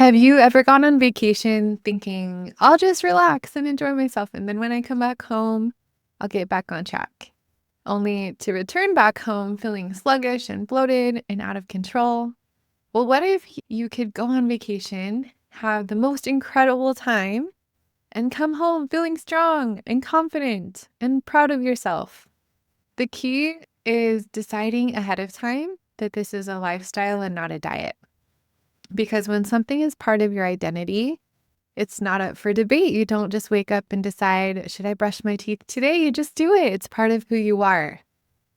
Have you ever gone on vacation thinking, I'll just relax and enjoy myself, and then when I come back home, I'll get back on track, only to return back home feeling sluggish and bloated and out of control? Well, what if you could go on vacation, have the most incredible time, and come home feeling strong and confident and proud of yourself? The key is deciding ahead of time that this is a lifestyle and not a diet. Because when something is part of your identity, it's not up for debate. You don't just wake up and decide, should I brush my teeth today? You just do it. It's part of who you are.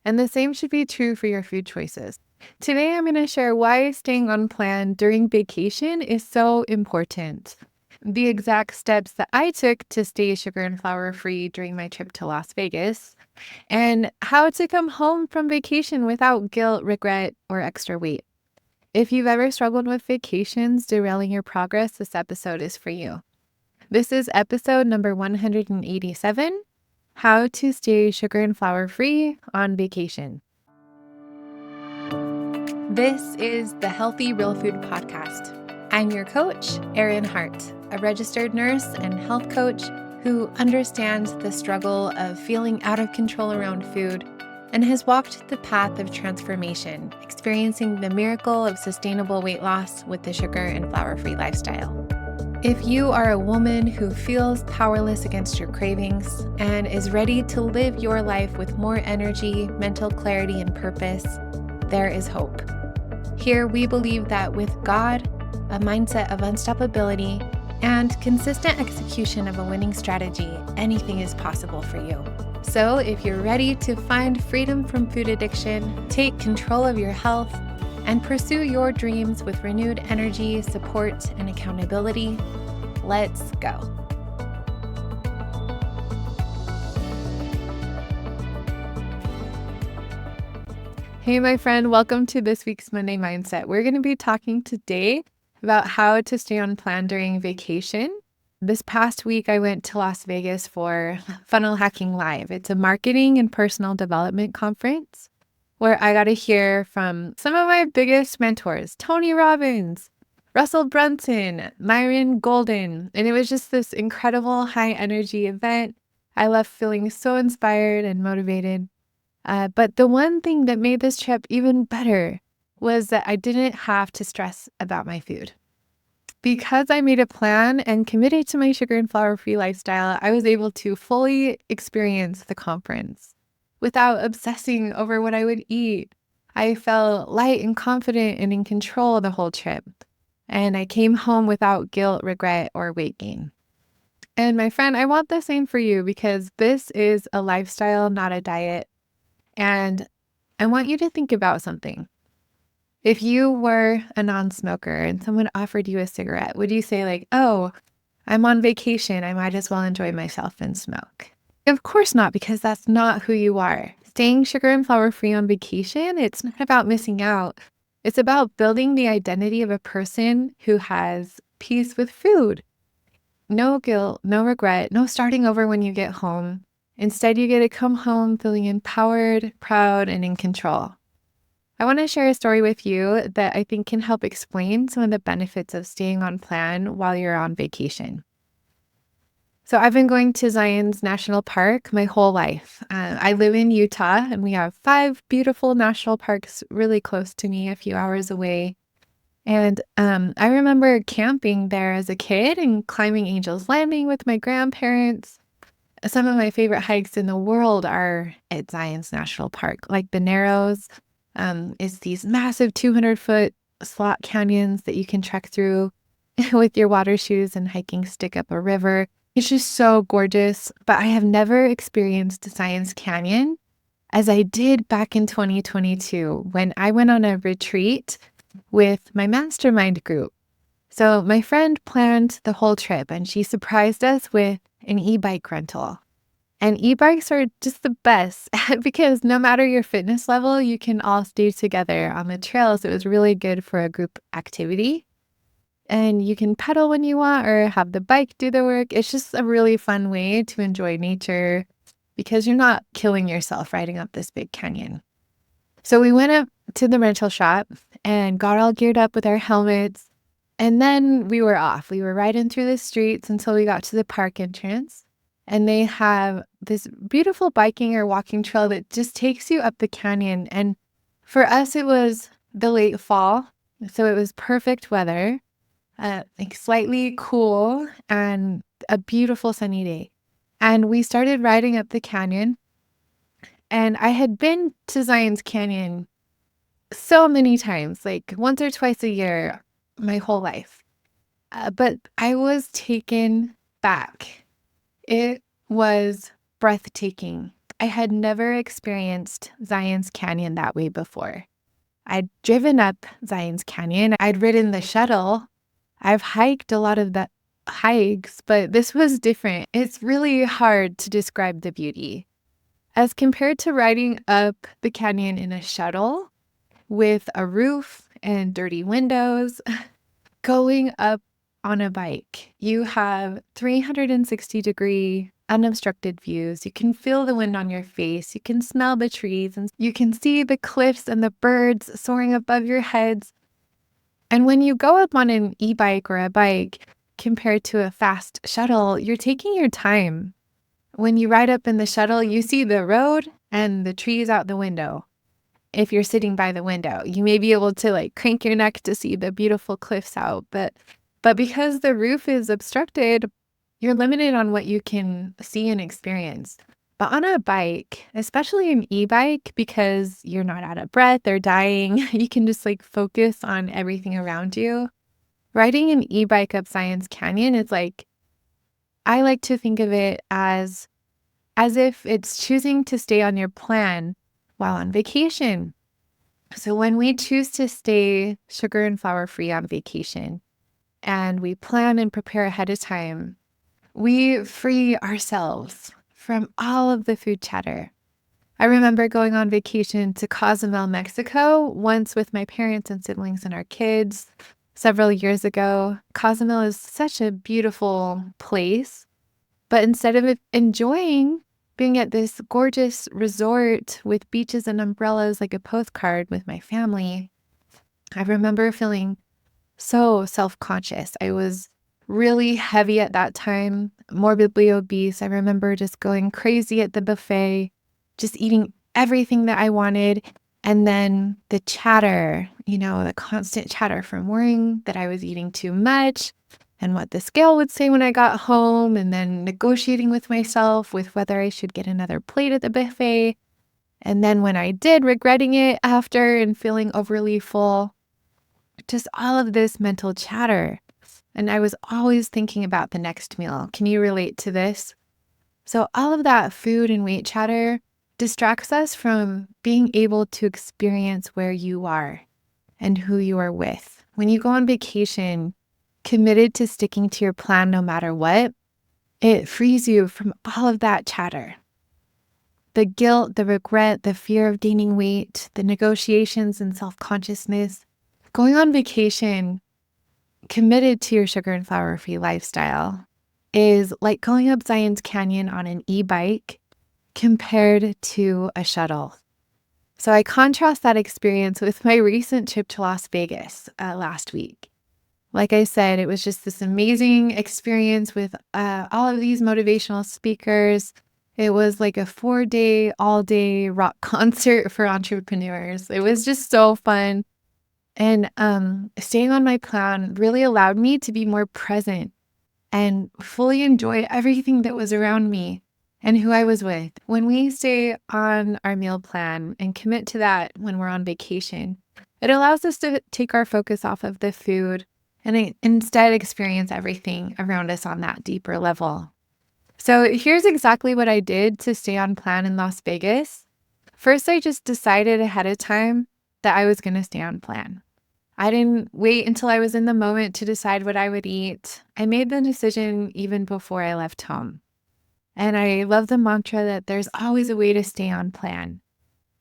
And the same should be true for your food choices. Today, I'm going to share why staying on plan during vacation is so important. The exact steps that I took to stay sugar and flour free during my trip to Las Vegas, and how to come home from vacation without guilt, regret, or extra weight. If you've ever struggled with vacations derailing your progress, this episode is for you. This is episode number 187, How to Stay Sugar and Flour Free on Vacation. This is the Healthy Real Food Podcast. I'm your coach, Erin Hart, a registered nurse and health coach who understands the struggle of feeling out of control around food and has walked the path of transformation, experiencing the miracle of sustainable weight loss with the sugar and flour-free lifestyle. If you are a woman who feels powerless against your cravings and is ready to live your life with more energy, mental clarity, and purpose, there is hope. Here we believe that with God, a mindset of unstoppability, and consistent execution of a winning strategy, anything is possible for you. So if you're ready to find freedom from food addiction, take control of your health, and pursue your dreams with renewed energy, support, and accountability, let's go. Hey, my friend, welcome to this week's Monday Mindset. We're going to be talking today about how to stay on plan during vacation. This past week, I went to Las Vegas for Funnel Hacking Live. It's a marketing and personal development conference where I got to hear from some of my biggest mentors, Tony Robbins, Russell Brunson, Myron Golden. And it was just this incredible high energy event. I left feeling so inspired and motivated. But the one thing that made this trip even better was that I didn't have to stress about my food. Because I made a plan and committed to my sugar and flour-free lifestyle, I was able to fully experience the conference without obsessing over what I would eat. I felt light and confident and in control the whole trip. And I came home without guilt, regret, or weight gain. And my friend, I want the same for you because this is a lifestyle, not a diet. And I want you to think about something. If you were a non-smoker and someone offered you a cigarette, would you say like, oh, I'm on vacation, I might as well enjoy myself and smoke? Of course not, because that's not who you are. Staying sugar and flour free on vacation, it's not about missing out. It's about building the identity of a person who has peace with food. No guilt, no regret, no starting over when you get home. Instead, you get to come home feeling empowered, proud, and in control. I want to share a story with you that I think can help explain some of the benefits of staying on plan while you're on vacation. So I've been going to Zion's National Park my whole life. I live in Utah, and we have 5 beautiful national parks really close to me, a few hours away. And I remember camping there as a kid and climbing Angel's Landing with my grandparents. Some of my favorite hikes in the world are at Zion's National Park, like the Narrows. Is these massive 200-foot slot canyons that you can trek through with your water shoes and hiking stick up a river. It's just so gorgeous, but I have never experienced Zion's Canyon as I did back in 2022 when I went on a retreat with my mastermind group. So my friend planned the whole trip and she surprised us with an e-bike rental. And e-bikes are just the best because no matter your fitness level, you can all stay together on the trails. It was really good for a group activity. And you can pedal when you want or have the bike do the work. It's just a really fun way to enjoy nature because you're not killing yourself riding up this big canyon. So we went up to the rental shop and got all geared up with our helmets. And then we were off. We were riding through the streets until we got to the park entrance. And they have this beautiful biking or walking trail that just takes you up the canyon. And for us, it was the late fall. So it was perfect weather, like slightly cool and a beautiful sunny day. And we started riding up the canyon. And I had been to Zion's Canyon so many times, like once or twice a year, my whole life. But I was taken back. It was breathtaking. I had never experienced Zion's Canyon that way before. I'd driven up Zion's Canyon. I'd ridden the shuttle. I've hiked a lot of the hikes, but this was different. It's really hard to describe the beauty. As compared to riding up the canyon in a shuttle with a roof and dirty windows, going up on a bike, you have 360-degree unobstructed views. You can feel the wind on your face. You can smell the trees and you can see the cliffs and the birds soaring above your heads. And when you go up on an e-bike or a bike compared to a fast shuttle, you're taking your time. When you ride up in the shuttle, you see the road and the trees out the window. If you're sitting by the window, you may be able to like crank your neck to see the beautiful cliffs out. But because the roof is obstructed, you're limited on what you can see and experience. But on a bike, especially an e-bike, because you're not out of breath or dying, you can just like focus on everything around you. Riding an e-bike up Zion's Canyon is like, I like to think of it as if it's choosing to stay on your plan while on vacation. So when we choose to stay sugar and flour free on vacation and we plan and prepare ahead of time, we free ourselves from all of the food chatter. I remember going on vacation to Cozumel, Mexico, once with my parents and siblings and our kids several years ago. Cozumel is such a beautiful place, but instead of enjoying being at this gorgeous resort with beaches and umbrellas like a postcard with my family, I remember feeling so self-conscious. I was really heavy at that time, morbidly obese. I remember just going crazy at the buffet, just eating everything that I wanted. And then the chatter, the constant chatter from worrying that I was eating too much and what the scale would say when I got home, and then negotiating with myself with whether I should get another plate at the buffet. And then when I did, regretting it after and feeling overly full. Just all of this mental chatter. And I was always thinking about the next meal. Can you relate to this? So all of that food and weight chatter distracts us from being able to experience where you are and who you are with. When you go on vacation, committed to sticking to your plan no matter what, it frees you from all of that chatter. The guilt, the regret, the fear of gaining weight, the negotiations and self-consciousness. Going on vacation, committed to your sugar and flour-free lifestyle, is like going up Zion's Canyon on an e-bike compared to a shuttle. So I contrast that experience with my recent trip to Las Vegas last week. Like I said, it was just this amazing experience with all of these motivational speakers. It was like a 4-day, all-day rock concert for entrepreneurs. It was just so fun. And staying on my plan really allowed me to be more present and fully enjoy everything that was around me and who I was with. When we stay on our meal plan and commit to that when we're on vacation, it allows us to take our focus off of the food and instead experience everything around us on that deeper level. So here's exactly what I did to stay on plan in Las Vegas. First, I just decided ahead of time that I was going to stay on plan. I didn't wait until I was in the moment to decide what I would eat. I made the decision even before I left home. And I love the mantra that there's always a way to stay on plan.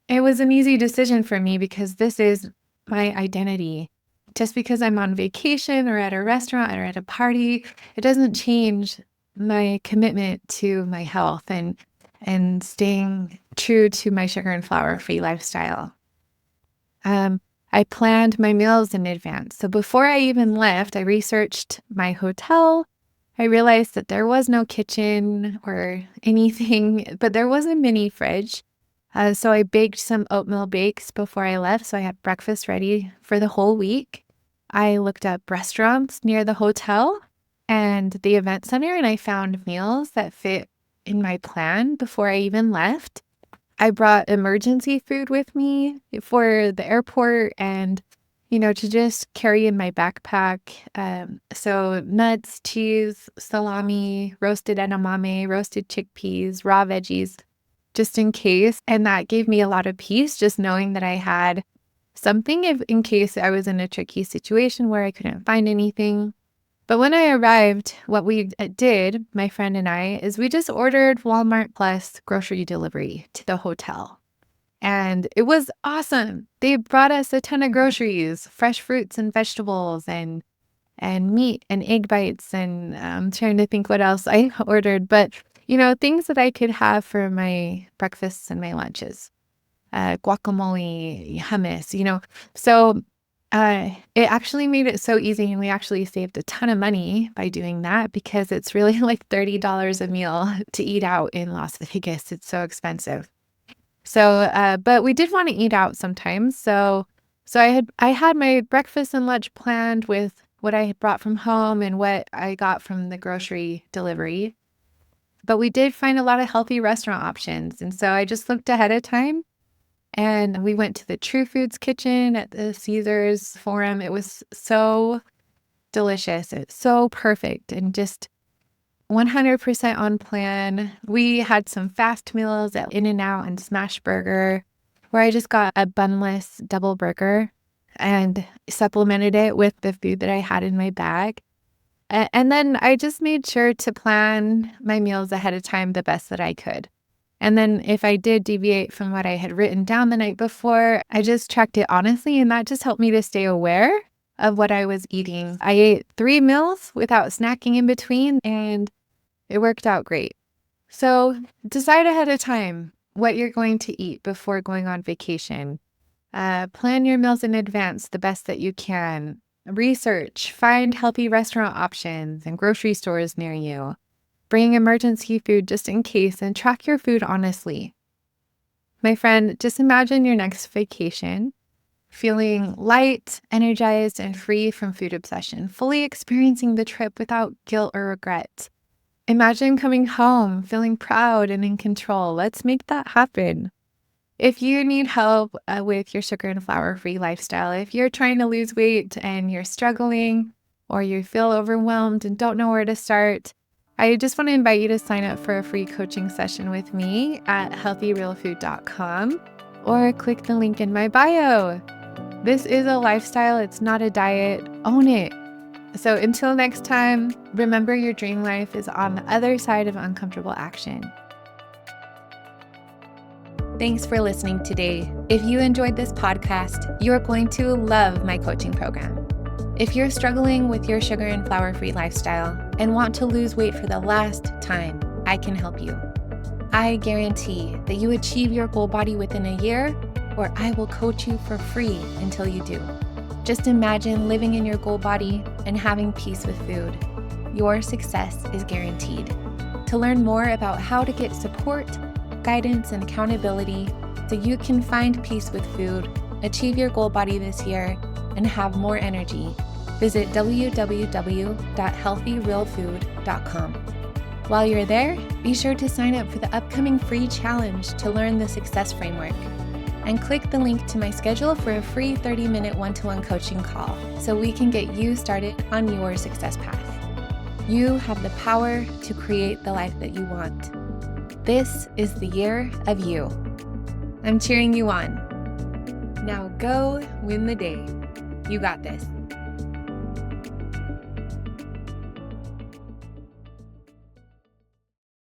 It was an easy decision for me because this is my identity. Just because I'm on vacation or at a restaurant or at a party, it doesn't change my commitment to my health and staying true to my sugar and flour-free lifestyle. I planned my meals in advance. So before I even left, I researched my hotel. I realized that there was no kitchen or anything, but there was a mini fridge. So I baked some oatmeal bakes before I left, so I had breakfast ready for the whole week. I looked up restaurants near the hotel and the event center, and I found meals that fit in my plan before I even left. I brought emergency food with me for the airport and, to just carry in my backpack. So nuts, cheese, salami, roasted edamame, roasted chickpeas, raw veggies, just in case. And that gave me a lot of peace, just knowing that I had something in case I was in a tricky situation where I couldn't find anything. But when I arrived, what we did, my friend and I, is we just ordered Walmart Plus grocery delivery to the hotel. And it was awesome. They brought us a ton of groceries, fresh fruits and vegetables and meat and egg bites. And I'm trying to think what else I ordered. But, things that I could have for my breakfasts and my lunches. Guacamole, hummus, So it actually made it so easy, and we actually saved a ton of money by doing that because it's really like $30 a meal to eat out in Las Vegas. It's so expensive. So, but we did want to eat out sometimes. So I had my breakfast and lunch planned with what I had brought from home and what I got from the grocery delivery. But we did find a lot of healthy restaurant options. And so I just looked ahead of time. And we went to the True Foods kitchen at the Caesars Forum. It was so delicious. It's so perfect and just 100% on plan. We had some fast meals at In-N-Out and Smash Burger, where I just got a bunless double burger and supplemented it with the food that I had in my bag. And then I just made sure to plan my meals ahead of time the best that I could. And then if I did deviate from what I had written down the night before, I just tracked it honestly, and that just helped me to stay aware of what I was eating. I ate 3 meals without snacking in between, and it worked out great. So decide ahead of time what you're going to eat before going on vacation. Plan your meals in advance the best that you can. Research, find healthy restaurant options and grocery stores near you. Bring emergency food just in case, and track your food honestly. My friend, just imagine your next vacation feeling light, energized, and free from food obsession, fully experiencing the trip without guilt or regret. Imagine coming home feeling proud and in control. Let's make that happen. If you need help with your sugar and flour-free lifestyle, if you're trying to lose weight and you're struggling, or you feel overwhelmed and don't know where to start, I just want to invite you to sign up for a free coaching session with me at healthyrealfood.com or click the link in my bio. This is a lifestyle. It's not a diet. Own it. So until next time, remember your dream life is on the other side of uncomfortable action. Thanks for listening today. If you enjoyed this podcast, you're going to love my coaching program. If you're struggling with your sugar and flour-free lifestyle and want to lose weight for the last time, I can help you. I guarantee that you achieve your goal body within a year, or I will coach you for free until you do. Just imagine living in your goal body and having peace with food. Your success is guaranteed. To learn more about how to get support, guidance, and accountability so you can find peace with food, achieve your goal body this year, and have more energy, visit www.healthyrealfood.com. While you're there, be sure to sign up for the upcoming free challenge to learn the success framework, and click the link to my schedule for a free 30-minute one-to-one coaching call so we can get you started on your success path. You have the power to create the life that you want. This is the year of you. I'm cheering you on. Now go win the day. You got this.